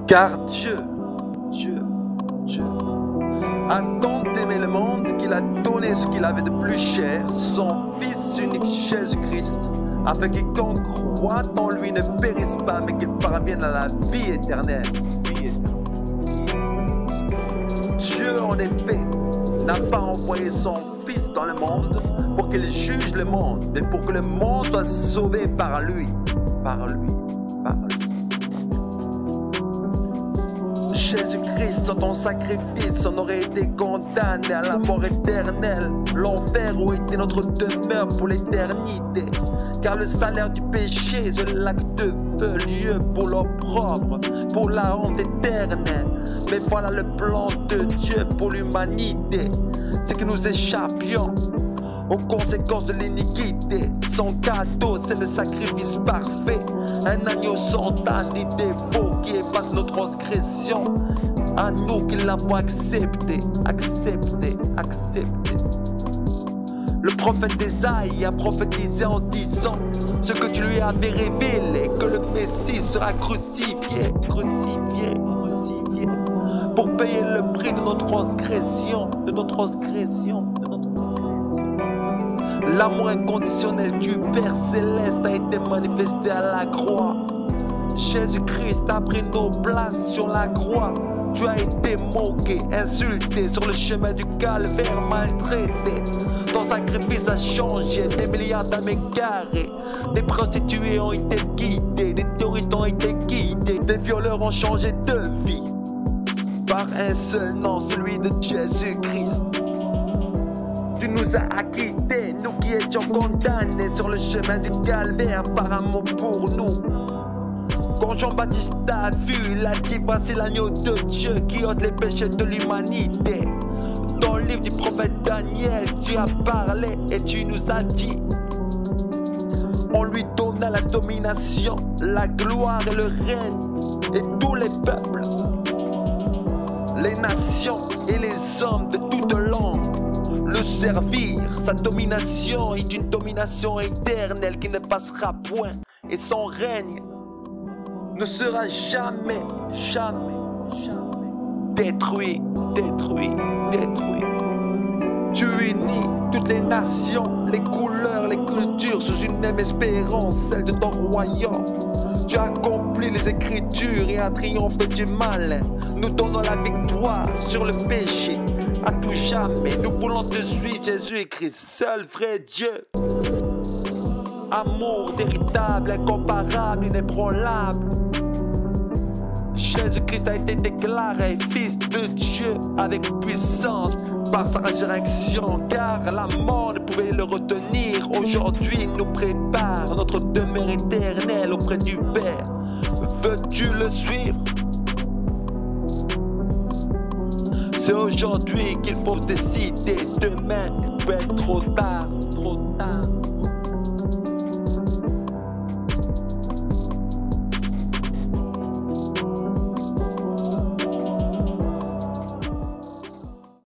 Car Dieu a tant aimé le monde qu'il a donné ce qu'il avait de plus cher, son Fils unique Jésus-Christ, afin que quiconque croit en lui ne périsse pas, mais qu'il parvienne à la vie éternelle. Dieu, en effet, n'a pas envoyé son Fils dans le monde pour qu'il juge le monde, mais pour que le monde soit sauvé par lui. Jésus-Christ, sans ton sacrifice, on aurait été condamné à la mort éternelle. L'enfer aurait été notre demeure pour l'éternité. Car le salaire du péché, c'est le lac de feu, lieu pour l'opprobre, pour la honte éternelle. Mais voilà le plan de Dieu pour l'humanité, c'est que nous échappions aux conséquences de l'iniquité. Son cadeau, c'est le sacrifice parfait, un agneau sans tache ni défaut qui efface nos transgressions. À nous qui l'avons accepté. Le prophète Ésaïe a prophétisé en disant ce que tu lui avais révélé, que le Messie sera crucifié, pour payer le prix de nos transgressions, L'amour inconditionnel du Père Céleste a été manifesté à la croix. Jésus-Christ a pris nos places sur la croix. Tu as été moqué, insulté sur le chemin du calvaire, maltraité. Ton sacrifice a changé des milliards d'amètres carrés. Des prostituées ont été guidées, des terroristes ont été guidés, des violeurs ont changé de vie par un seul nom, celui de Jésus-Christ. Tu nous as acquittés, nous qui étions condamnés sur le chemin du calvaire par amour pour nous. Quand Jean-Baptiste a vu, il a dit voici l'agneau de Dieu qui ôte les péchés de l'humanité. Dans le livre du prophète Daniel, tu as parlé et tu nous as dit on lui donna la domination, la gloire et le règne, et tous les peuples, les nations et les hommes de toute langue le servirent. Sa domination est une domination éternelle qui ne passera point, et son règne ne sera jamais détruit. Tu unis toutes les nations, les couleurs, les cultures sous une même espérance, celle de ton royaume. Tu accomplis les Écritures et as triomphé du mal. Nous donnons la victoire sur le péché à tout jamais. Nous voulons te suivre, Jésus-Christ, seul vrai Dieu. Amour véritable, incomparable, inébranlable. Jésus-Christ a été déclaré Fils de Dieu avec puissance par sa résurrection, car la mort ne pouvait le retenir. Aujourd'hui, il nous prépare notre demeure éternelle auprès du Père. Veux-tu le suivre? C'est aujourd'hui qu'il faut décider. Demain, il peut être trop tard.